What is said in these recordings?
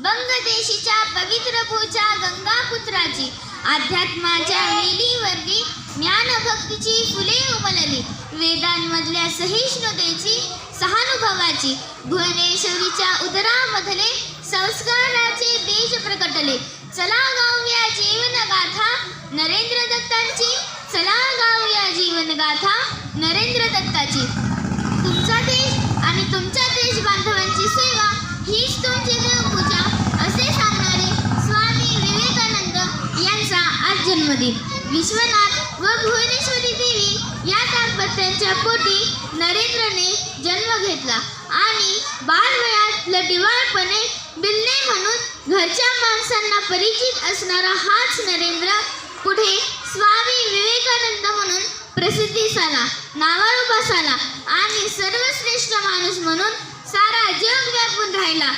बंगदेशीच्या पवित्र भूच्या गंगापुत्राची अध्यात्माच्या वेलीवरती ज्ञानभक्तीची फुले उमलली. वेदांमधल्या सहिष्णुतेची सहानुभवाची भुवनेश्वरीच्या उदरामधले संस्काराचे बीज प्रकटले. चला गाऊया जीवनगाथा नरेंद्र दत्तांची. चला गाऊया जीवनगाथा नरेंद्र दत्ताची. तुमचा देश आणि तुमच्या देश बांधवांची सेवा हीच तुमची देवपूजा असे सांगणारे स्वामी विवेकानंद यांचा आज जन्मदिन. विश्वनाथ व भुवनेश्वरी देवी या दाम्पत्यांच्या पोटी नरेंद्रने जन्म घेतला आणि बालवयात लढिवाळपणे बिल्ले म्हणून घरच्या माणसांना परिचित असणारा हाच नरेंद्र पुढे स्वामी विवेकानंद म्हणून प्रसिद्धीस आला, नावारूपास आला आणि सर्वश्रेष्ठ माणूस म्हणून सारा जग व्यापून राहिला.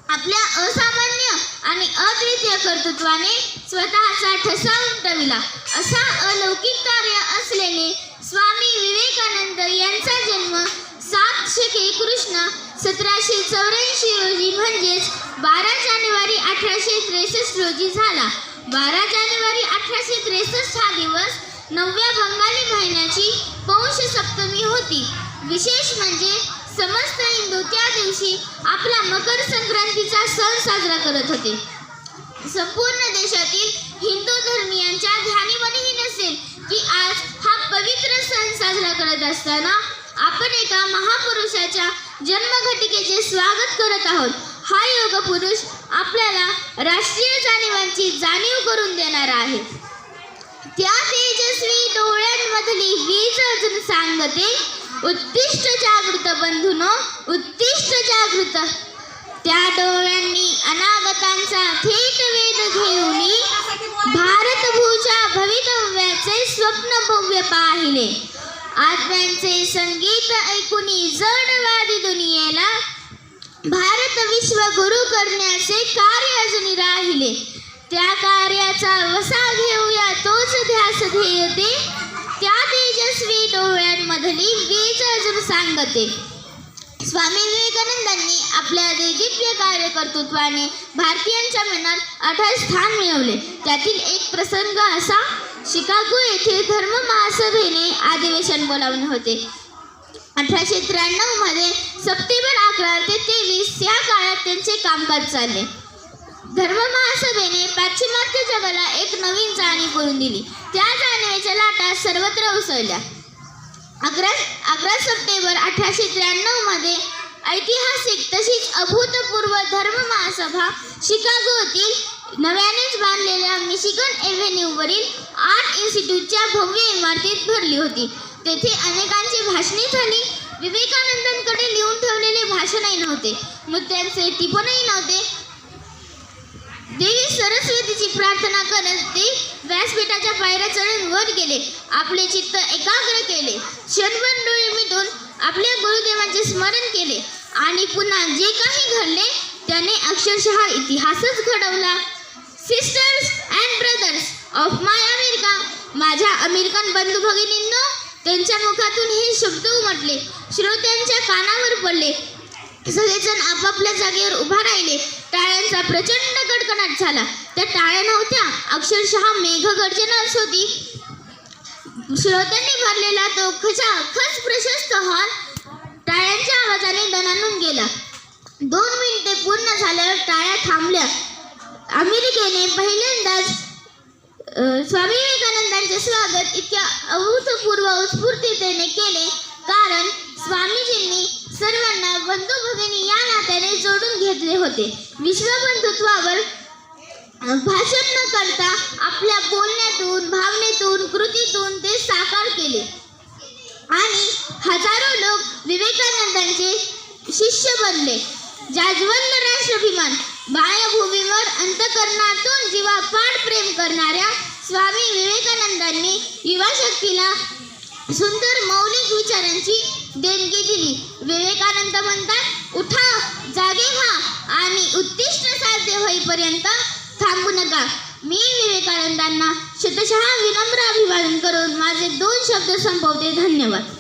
आपल्या असामान्य आणि अद्वितीय कर्तृत्वाने स्वतःचा ठसा उमटविला. असा अलौकिक कार्य असलेले स्वामी विवेकानंद यांचा जन्म 7 शेके कृष्ण 1784 रोजी म्हणजेच 12 जानेवारी 1863 रोजी झाला. 12 जानेवारी 1863 हा दिवस 9व्या बंगाली महिन्याची पौष सप्तमी होती. विशेष म्हणजे समस्त हिंदू त्या दिवशी आपला मकर संक्रांतीचा सण साजरा करत होते. संपूर्ण देशातील हिंदू धर्मियांच्या ध्यानीमनीही नसेल की आज हा पवित्र सण साजरा करत असताना आपण एका महापुरुषाच्या जन्मघटिकेचे स्वागत करत आहोत. हा योग पुरुष आपल्याला राष्ट्रीय जाणीवांची जाणीव करून देणारा आहे. त्या तेजस्वी डोळ्यांमधली वीज अजून सांगते, उत्तिष्ठ जागृत बंधूनो, उत्तिष्ठ जागृत. त्या डोळ्यांनी अनागतांचा थेट वेध घेऊनी भारतभूच्या भवितव्याचे स्वप्न भव्य पाहिले. आत्म्यांचे संगीत ऐकूनी जडवादी दुनियेला भारत विश्व गुरु करण्याचे कार्य अजून राहिले. त्या कार्याचा वसा घेऊया तोच ध्यास ध्येयते. त्या तेजस्वी डोळ्यांमधली वीज अजून सांगते. स्वामी विवेकानंदांनी आपल्या दैदिप्य कार्यकर्तृत्वाने भारतीयांच्या मनात 28 स्थान मिळवले. त्यातील एक प्रसंग असा, शिकागो येथे धर्म महासभेने अधिवेशन बोलावले होते. 1893 मध्ये सप्टेंबर 11 ते 23 या काळात त्यांचे कामकाज चालले. धर्म महासभेने पाश्चिमात्य जगाला एक नवीन जाणीव करून दिली. त्या जाणीवेच्या लाटा सर्वत्र उसळल्या. 11 सप्टेंबर 1893 मध्ये ऐतिहासिक तशीच अभूतपूर्व धर्म महासभा शिकागोतील नव्यानेच बांधलेल्या मिशिगन एव्हेन्यूवरील आर्ट इन्स्टिट्यूटच्या भव्य इमारतीत भरली होती. तेथे अनेकांची भाषणे झाली. विवेकानंदांकडे लिहून ठेवलेले भाषणही नव्हते, नृत्यांचे टिपणही नव्हते. देवी सरस्वतीची प्रार्थना करत ते व्यासपीठाच्या पायऱ्या चढून वर गेले. आपले चित्त एकाग्र केले. क्षणभर डोळे मिटून आपल्या गुरुदेवांचे स्मरण केले आणि पुन्हा जे काही घडले त्याने अक्षरशः इतिहासच घडवला. Sisters and brothers of my America, माझ्या अमेरिकन बंधू भगिनींनो, त्यांच्या मुखातून हे शब्द उमटले. श्रोत्यांच्या कानावर पडले. सगळेजण आपापल्या जागेवर उभा राहिले. टाळ्यांचा प्रचंड कडकडाट झाला. त्या टाळ्या नव्हत्या, अक्षरशः मेघगर्जनाच होती. श्रोत्यांनी भरलेला तो खच प्रशस्त हॉल टाळ्यांच्या आवाजाने दणाणून गेला. 2 मिनिटे पूर्ण झाल्यावर टाळ्या थांबल्या. अमेरिकेने पहिल्यांदाच स्वामी विवेकानंदांचे स्वागत इतक्या अभूतपूर्व उत्स्फूर्ततेने केले, कारण स्वामीजींनी सर्वांना बंधू भगिनी या नात्याने जोडून घेतले होते. विश्वबंधुत्वावर भाषण न करता आपल्या बोलण्यातून, भावनेतून, कृतीतून ते साकार केले आणि हजारो लोक विवेकानंदांचे शिष्य बनले. जाज्वल्य राष्ट्राभिमान, बाह्यभूमीवर अंतःकरणातून जीवापाड प्रेम करणाऱ्या स्वामी विवेकानंदांनी युवाशक्तीला सुंदर मौलिक विचारांची देणगी दिली. विवेकानंद म्हणतात, उठा, जागे व्हा आणि उत्तिष्ठ साध्य होईपर्यंत थांबू नका. मी विवेकानंदांना शतशः विनम्र अभिवादन करून माझे 2 शब्द संपवते. धन्यवाद.